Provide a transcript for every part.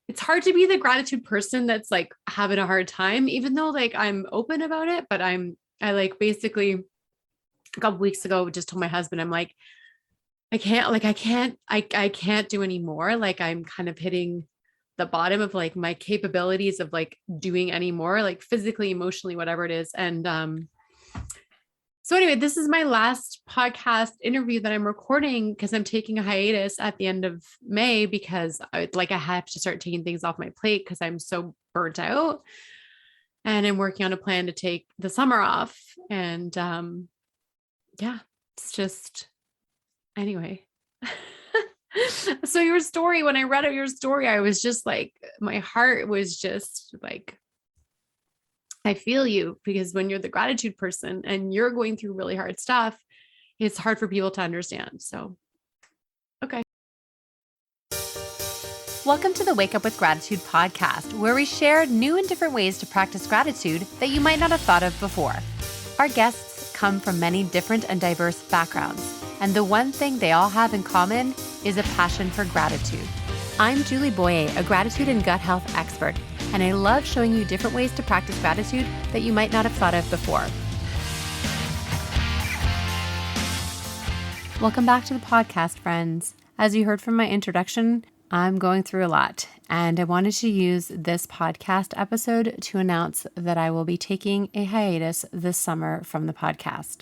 it's hard to be the gratitude person that's like having a hard time, even though like I'm open about it, but I like basically a couple weeks ago just told my husband, I'm like, I can't do anymore. Like I'm kind of hitting the bottom of like my capabilities of like doing anymore, like physically, emotionally, whatever it is. And so anyway, this is my last podcast interview that I'm recording because I'm taking a hiatus at the end of May because I have to start taking things off my plate because I'm so burnt out. And I'm working on a plan to take the summer off. And yeah, it's just anyway. So your story, when I read out your story, I was just like, my heart was just like, I feel you because when you're the gratitude person and you're going through really hard stuff, it's hard for people to understand. So, okay. Welcome to the Wake Up with Gratitude podcast, where we share new and different ways to practice gratitude that you might not have thought of before. Our guests come from many different and diverse backgrounds, and the one thing they all have in common is a passion for gratitude. I'm Julie Boyer, a gratitude and gut health expert, and I love showing you different ways to practice gratitude that you might not have thought of before. Welcome back to the podcast, friends. As you heard from my introduction, I'm going through a lot, and I wanted to use this podcast episode to announce that I will be taking a hiatus this summer from the podcast.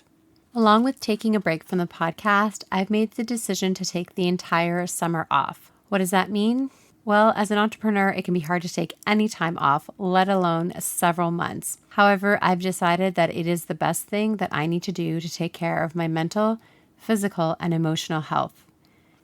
Along with taking a break from the podcast, I've made the decision to take the entire summer off. What does that mean? Well, as an entrepreneur, it can be hard to take any time off, let alone several months. However, I've decided that it is the best thing that I need to do to take care of my mental, physical, and emotional health.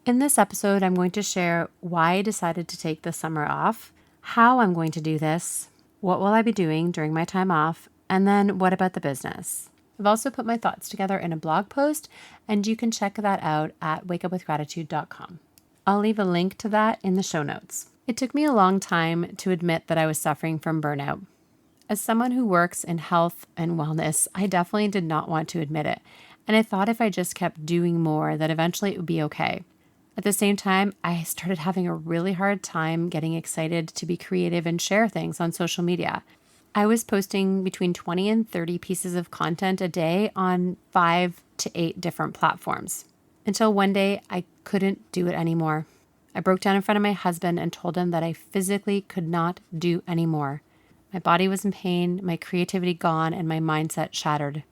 In this episode, I'm going to share why I decided to take the summer off, how I'm going to do this, what will I be doing during my time off, and then what about the business. I've also put my thoughts together in a blog post, and you can check that out at wakeupwithgratitude.com. I'll leave a link to that in the show notes. It took me a long time to admit that I was suffering from burnout. As someone who works in health and wellness, I definitely did not want to admit it, and I thought if I just kept doing more, that eventually it would be okay. At the same time, I started having a really hard time getting excited to be creative and share things on social media. I was posting between 20 and 30 pieces of content a day on 5 to 8 different platforms. Until one day, I couldn't do it anymore. I broke down in front of my husband and told him that I physically could not do anymore. My body was in pain, my creativity gone, and my mindset shattered.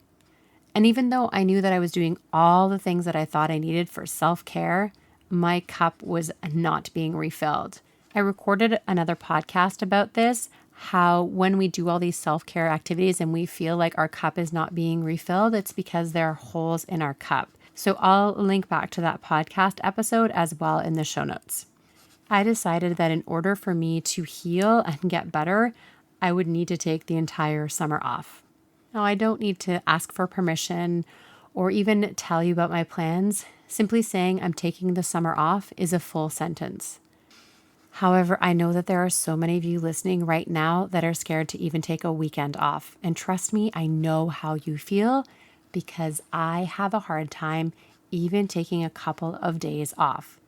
And even though I knew that I was doing all the things that I thought I needed for self-care, my cup was not being refilled. I recorded another podcast about this, how when we do all these self-care activities and we feel like our cup is not being refilled, it's because there are holes in our cup. So I'll link back to that podcast episode as well in the show notes. I decided that in order for me to heal and get better, I would need to take the entire summer off. Now, I don't need to ask for permission or even tell you about my plans. Simply saying I'm taking the summer off is a full sentence. However, I know that there are so many of you listening right now that are scared to even take a weekend off. And trust me, I know how you feel because I have a hard time even taking a couple of days off.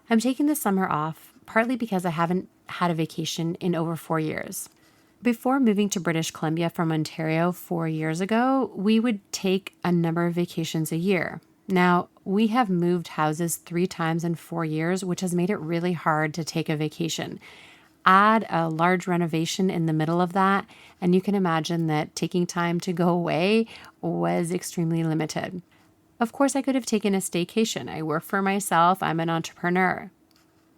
I'm taking the summer off partly because I haven't had a vacation in over 4 years. Before moving to British Columbia from Ontario 4 years ago, we would take a number of vacations a year. Now, we have moved houses 3 times in 4 years, which has made it really hard to take a vacation. Add a large renovation in the middle of that, and you can imagine that taking time to go away was extremely limited. Of course, I could have taken a staycation. I work for myself. I'm an entrepreneur.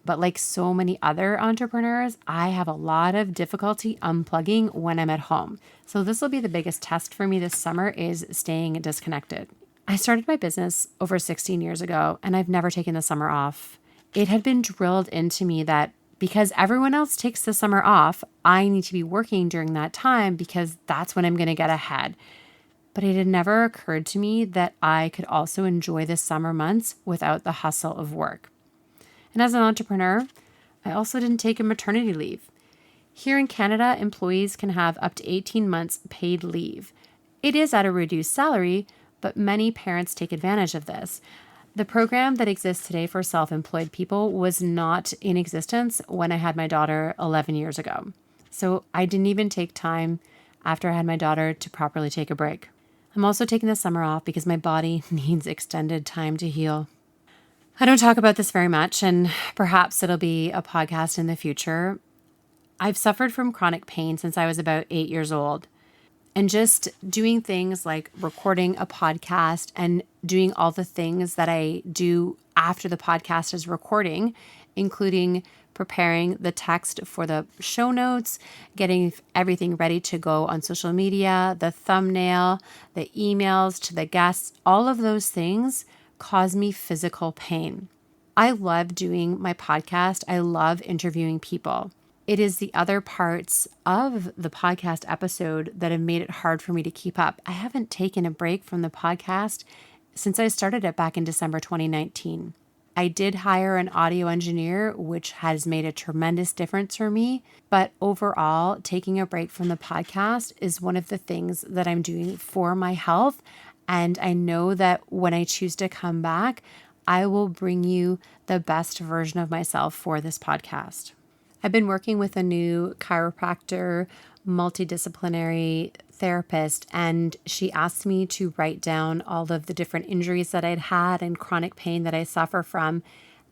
But like so many other entrepreneurs, I have a lot of difficulty unplugging when I'm at home. So this will be the biggest test for me this summer is staying disconnected. I started my business over 16 years ago, and I've never taken the summer off. It had been drilled into me that because everyone else takes the summer off, I need to be working during that time because that's when I'm going to get ahead. But it had never occurred to me that I could also enjoy the summer months without the hustle of work. And as an entrepreneur, I also didn't take a maternity leave. Here in Canada, employees can have up to 18 months paid leave. It is at a reduced salary, but many parents take advantage of this. The program that exists today for self-employed people was not in existence when I had my daughter 11 years ago. So I didn't even take time after I had my daughter to properly take a break. I'm also taking the summer off because my body needs extended time to heal. I don't talk about this very much, and perhaps it'll be a podcast in the future. I've suffered from chronic pain since I was about 8 years old. And just doing things like recording a podcast and doing all the things that I do after the podcast is recording, including preparing the text for the show notes, getting everything ready to go on social media, the thumbnail, the emails to the guests, all of those things cause me physical pain. I love doing my podcast. I love interviewing people. It is the other parts of the podcast episode that have made it hard for me to keep up. I haven't taken a break from the podcast since I started it back in December 2019. I did hire an audio engineer, which has made a tremendous difference for me. But overall, taking a break from the podcast is one of the things that I'm doing for my health. And I know that when I choose to come back, I will bring you the best version of myself for this podcast. I've been working with a new chiropractor, multidisciplinary therapist, and she asked me to write down all of the different injuries that I'd had and chronic pain that I suffer from.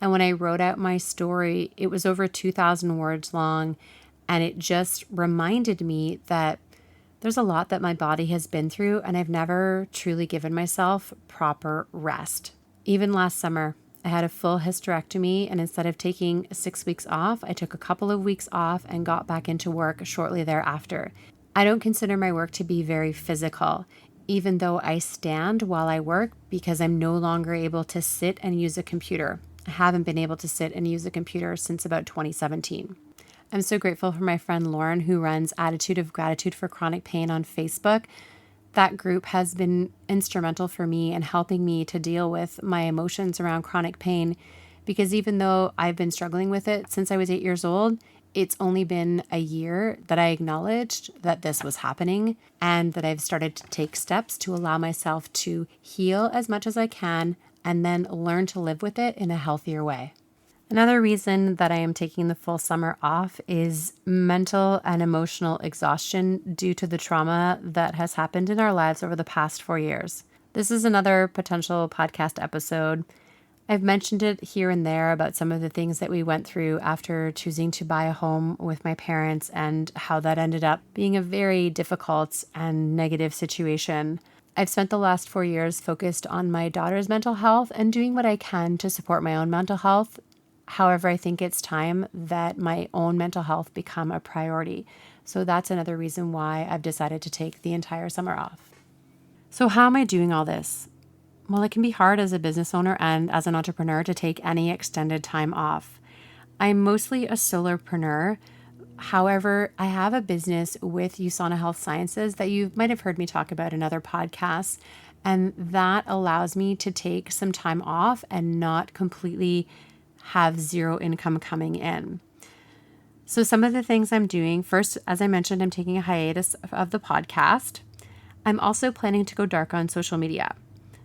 And when I wrote out my story, it was over 2,000 words long, and it just reminded me that there's a lot that my body has been through, and I've never truly given myself proper rest. Even last summer, I had a full hysterectomy, and instead of taking 6 weeks off, I took a couple of weeks off and got back into work shortly thereafter. I don't consider my work to be very physical, even though I stand while I work because I'm no longer able to sit and use a computer. I haven't been able to sit and use a computer since about 2017. I'm so grateful for my friend Lauren, who runs Attitude of Gratitude for Chronic Pain on Facebook. That group has been instrumental for me in helping me to deal with my emotions around chronic pain, because even though I've been struggling with it since I was 8 years old, it's only been a year that I acknowledged that this was happening and that I've started to take steps to allow myself to heal as much as I can and then learn to live with it in a healthier way. Another reason that I am taking the full summer off is mental and emotional exhaustion due to the trauma that has happened in our lives over the past 4 years. This is another potential podcast episode. I've mentioned it here and there about some of the things that we went through after choosing to buy a home with my parents and how that ended up being a very difficult and negative situation. I've spent the last 4 years focused on my daughter's mental health and doing what I can to support my own mental health. However, I think it's time that my own mental health become a priority. So that's another reason why I've decided to take the entire summer off. So how am I doing all this? Well, it can be hard as a business owner and as an entrepreneur to take any extended time off. I'm mostly a solopreneur. However, I have a business with USANA Health Sciences that you might have heard me talk about in other podcasts. And that allows me to take some time off and not completely have zero income coming in. So some of the things I'm doing, first, as I mentioned, I'm taking a hiatus of the podcast. I'm also planning to go dark on social media.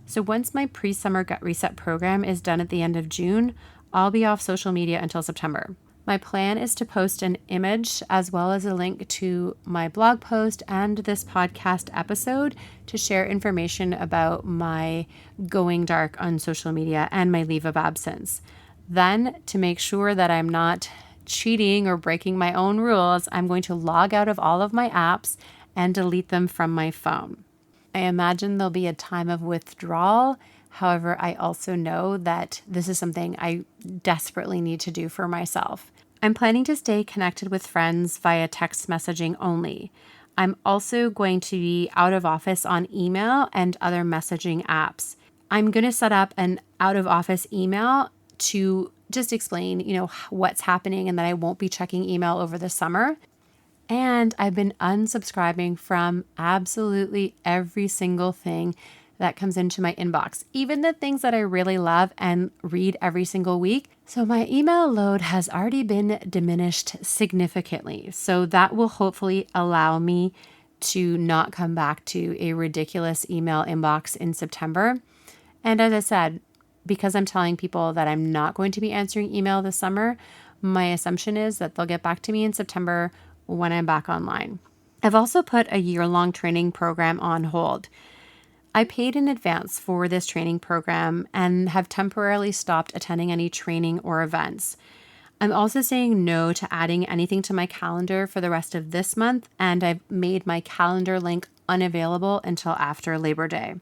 So once my pre-summer gut reset program is done at the end of June, I'll be off social media until September. My plan is to post an image as well as a link to my blog post and this podcast episode to share information about my going dark on social media and my leave of absence. Then, to make sure that I'm not cheating or breaking my own rules, I'm going to log out of all of my apps and delete them from my phone. I imagine there'll be a time of withdrawal. However, I also know that this is something I desperately need to do for myself. I'm planning to stay connected with friends via text messaging only. I'm also going to be out of office on email and other messaging apps. I'm going to set up an out of office email to just explain, what's happening and that I won't be checking email over the summer. And I've been unsubscribing from absolutely every single thing that comes into my inbox, even the things that I really love and read every single week. So my email load has already been diminished significantly. So that will hopefully allow me to not come back to a ridiculous email inbox in September. And as I said, because I'm telling people that I'm not going to be answering email this summer, my assumption is that they'll get back to me in September when I'm back online. I've also put a year-long training program on hold. I paid in advance for this training program and have temporarily stopped attending any training or events. I'm also saying no to adding anything to my calendar for the rest of this month, and I've made my calendar link unavailable until after Labor Day.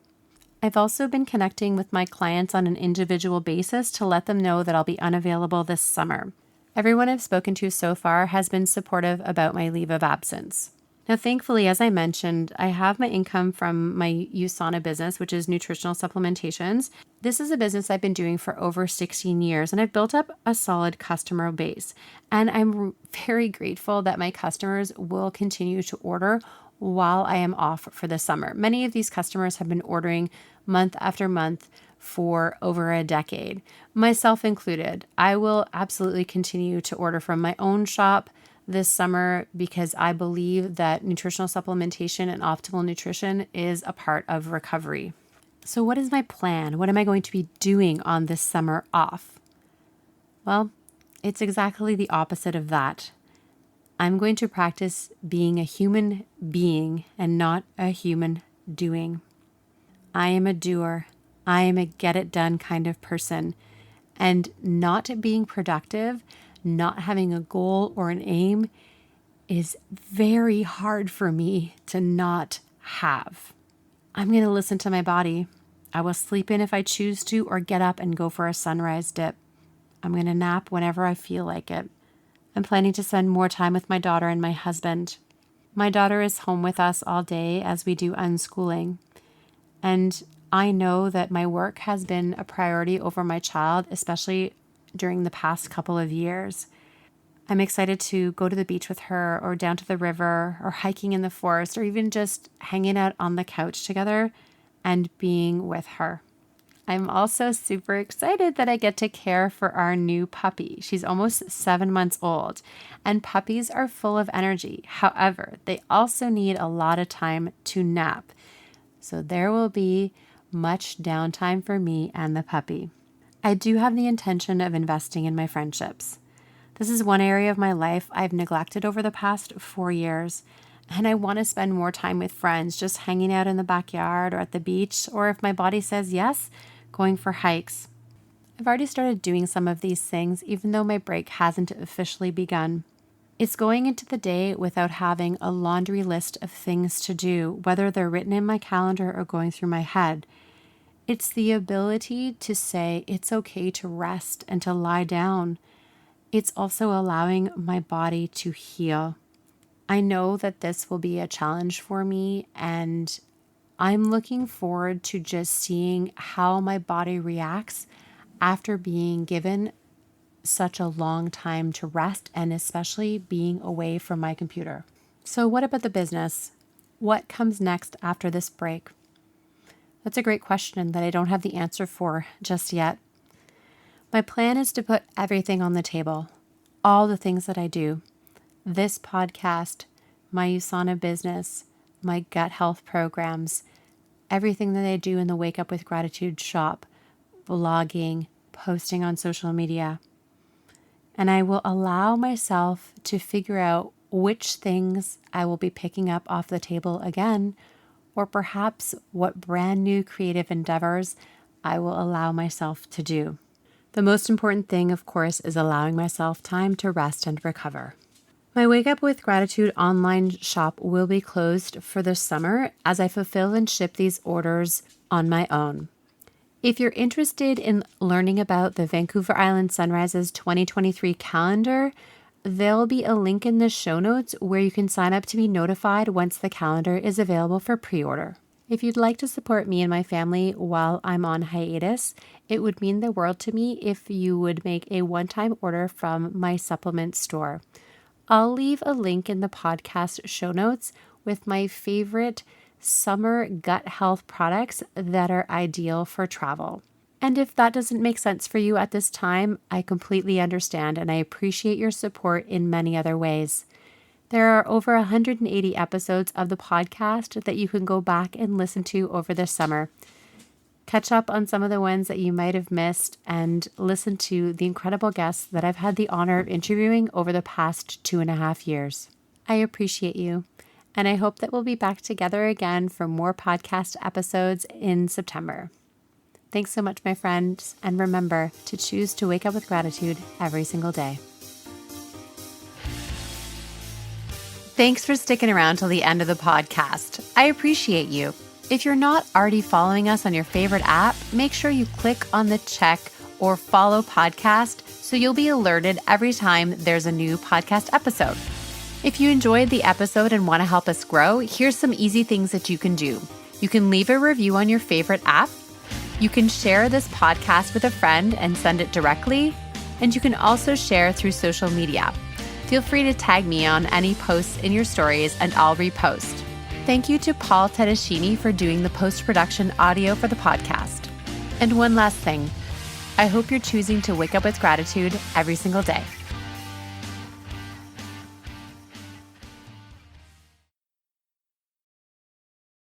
I've also been connecting with my clients on an individual basis to let them know that I'll be unavailable this summer. Everyone I've spoken to so far has been supportive about my leave of absence. Now, thankfully, as I mentioned, I have my income from my USANA business, which is nutritional supplementations. This is a business I've been doing for over 16 years, and I've built up a solid customer base. And I'm very grateful that my customers will continue to order while I am off for the summer. Many of these customers have been ordering month after month for over a decade, myself included. I will absolutely continue to order from my own shop this summer because I believe that nutritional supplementation and optimal nutrition is a part of recovery. So what is my plan? What am I going to be doing on this summer off? Well, it's exactly the opposite of that. I'm going to practice being a human being and not a human doing. I am a doer. I am a get it done kind of person. And not being productive, not having a goal or an aim is very hard for me to not have. I'm going to listen to my body. I will sleep in if I choose to or get up and go for a sunrise dip. I'm going to nap whenever I feel like it. I'm planning to spend more time with my daughter and my husband. My daughter is home with us all day as we do unschooling. And I know that my work has been a priority over my child, especially during the past couple of years. I'm excited to go to the beach with her or down to the river or hiking in the forest or even just hanging out on the couch together and being with her. I'm also super excited that I get to care for our new puppy. She's almost 7 months old, and puppies are full of energy. However, they also need a lot of time to nap. So there will be much downtime for me and the puppy. I do have the intention of investing in my friendships. This is one area of my life I've neglected over the past 4 years, and I want to spend more time with friends, just hanging out in the backyard or at the beach, or if my body says yes, going for hikes. I've already started doing some of these things, even though my break hasn't officially begun. It's going into the day without having a laundry list of things to do, whether they're written in my calendar or going through my head. It's the ability to say it's okay to rest and to lie down. It's also allowing my body to heal. I know that this will be a challenge for me, and I'm looking forward to just seeing how my body reacts after being given such a long time to rest and especially being away from my computer. So what about the business? What comes next after this break? That's a great question that I don't have the answer for just yet. My plan is to put everything on the table, all the things that I do. This podcast, my USANA business, my gut health programs, everything that I do in the Wake Up with Gratitude shop, vlogging, posting on social media. And I will allow myself to figure out which things I will be picking up off the table again, or perhaps what brand new creative endeavors I will allow myself to do. The most important thing, of course, is allowing myself time to rest and recover. My Wake Up with Gratitude online shop will be closed for the summer as I fulfill and ship these orders on my own. If you're interested in learning about the Vancouver Island Sunrises 2023 calendar, there'll be a link in the show notes where you can sign up to be notified once the calendar is available for pre-order. If you'd like to support me and my family while I'm on hiatus, it would mean the world to me if you would make a one-time order from my supplement store. I'll leave a link in the podcast show notes with my favorite summer gut health products that are ideal for travel. And if that doesn't make sense for you at this time, I completely understand and I appreciate your support in many other ways. There are over 180 episodes of the podcast that you can go back and listen to over the summer. catch up on some of the ones that you might have missed, and listen to the incredible guests that I've had the honor of interviewing over the past 2.5 years. I appreciate you, and I hope that we'll be back together again for more podcast episodes in September. Thanks so much, my friends, and remember to choose to wake up with gratitude every single day. Thanks for sticking around till the end of the podcast. I appreciate you. If you're not already following us on your favorite app, make sure you click on the check or follow podcast so you'll be alerted every time there's a new podcast episode. If you enjoyed the episode and want to help us grow, here's some easy things that you can do. You can leave a review on your favorite app. You can share this podcast with a friend and send it directly. And you can also share through social media. Feel free to tag me on any posts in your stories and I'll repost. Thank you to Paul Tedeschini for doing the post-production audio for the podcast. And one last thing, I hope you're choosing to wake up with gratitude every single day.